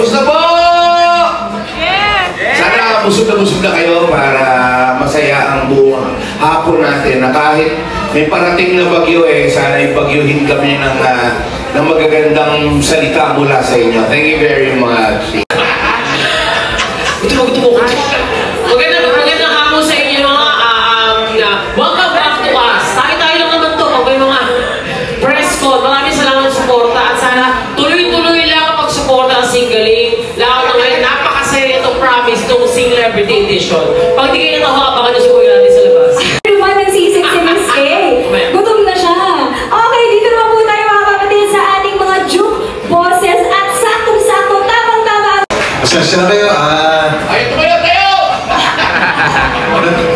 Kamusta po? Sana busog na kayo para masaya ang buong hapon natin na kahit may parating na bagyo sana ibagyuhin kami ng magagandang salita mula sa inyo. Thank you very much. Magandang hapon sa inyo mga welcome back to us. Tayo lang naman to pag may mga press con. Maraming salamat sa suporta at sana tuloy-tuloy lang ang pagsuporta ng Singgaling. Lalo na ngayon, napakasaya itong promise itong Celebrity Edition. Pag di kayo natawa, baka nyo si Kuya natin sa labas. Naman nagsisig si Miss Kay. Gutom na siya. Okay, dito naman po tayo mga kapatid sa ating mga juke bosses at saktong-sakto, tamang-tama. Pasensya na kayo, Ay, tumayo kayo!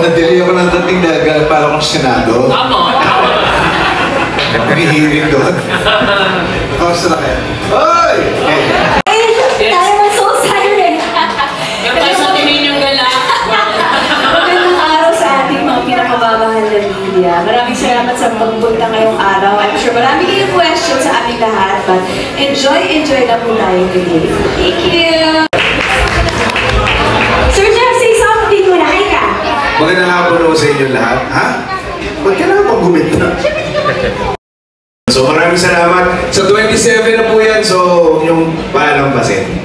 nadili ako ng dating na para akong Senado. Tama. Nag-hearing doon. Kamusta na kayo? Hoy! Tayo mo so siren. Yan tayo sa tininyong gala. Magandang araw sa ating mga pinakamamahal na media. Maraming salamat sa pagpunta ngayong araw. I'm sure marami kayong questions sa ating lahat, but enjoy lang po tayo today. Thank you! Sir Jeff, say something muna. Hi ka! Magandang hapon ako sa inyo lahat. Ha? Ba't kailangan pang gumita? So maraming salamat. Sa 27 na po yan, so yung palampasin.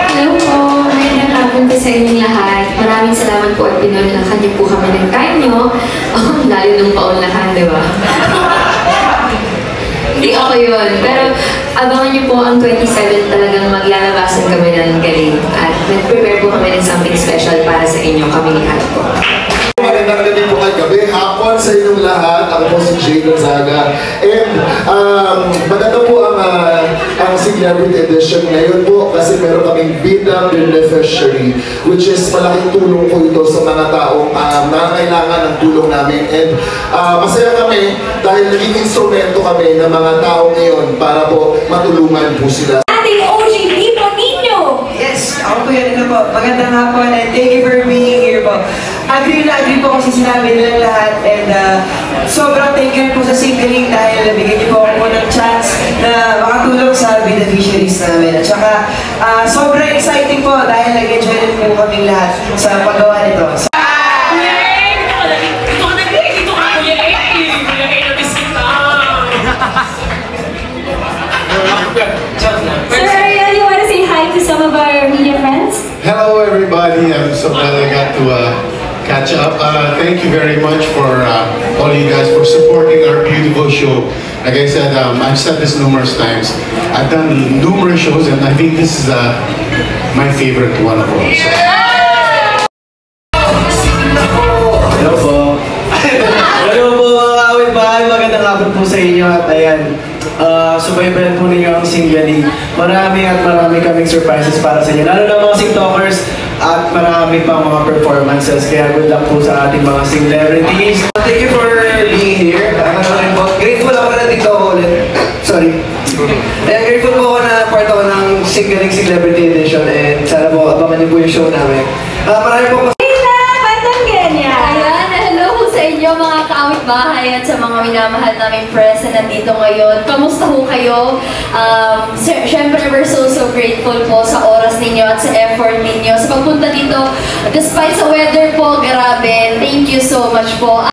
Hello po, magandang hapon po sa inyong lahat. Maraming salamat po at pinulakan niyo po kami ng time niyo. Lalo nung paulakan, di ba? Hindi ako yun. Pero abangan niyo po ang 27 talagang maglalabasan kami ng galing. At nag-prepare po kami ng something special para sa inyo, kami lahat po. Magandang gabi po kagabi, hapon sa inyong lahat. Ako po si Jay Gonzaga. And maganda po ang Celebrity Edition ngayon po kasi meron kaming Bida Beneficiary, which is malaking tulong po ito sa mga taong nangangailangan ng tulong namin. And masaya kami dahil naging instrumento kami ng mga tao ngayon para po matulungan po sila. Ating OG Vivo Nino! Yes, ako po yan po. Magandang hapon and thank you for being here po. Agree po kasi sinabi nilang lahat and sobrang thank you po sa Singgaling dahil nabigyan niyo po ako ng chance na makatulong sa beneficiaries namin. At saka sobrang exciting po dahil nag-enjoy rin po kaming lahat sa paggawa nito. Sir Ariel, you want to say hi to some of our media friends? Hello everybody, I'm so glad I got to catch up. Thank you very much for all you guys for supporting our beautiful show. Like I said, I've said this numerous times. I've done numerous shows and I think this is my favorite one of all. So. Hello po. Hello po mga kawit-bahay. Magandang hapon po sa inyo at ayan. Subaybayan po ninyo ang Singgaling. Marami kaming surprises para sa inyo. Lalo na mga TikTokers at marami pang mga performances. Kaya good luck po sa ating mga celebrities. Thank you for being here. Grateful ako na dito ako ulit. Sorry. Kaya grateful po ako na part ako ng Singgaling Celebrity Edition and sana po abangan niyo po yung show namin. Marami po Mga kaawit-bahay at sa mga minamahal naming press na nandito ngayon. Kamusta ho kayo? Siyempre, we're so grateful po sa oras ninyo at sa effort ninyo sa pagpunta dito. Despite sa weather po, grabe. Thank you so much po.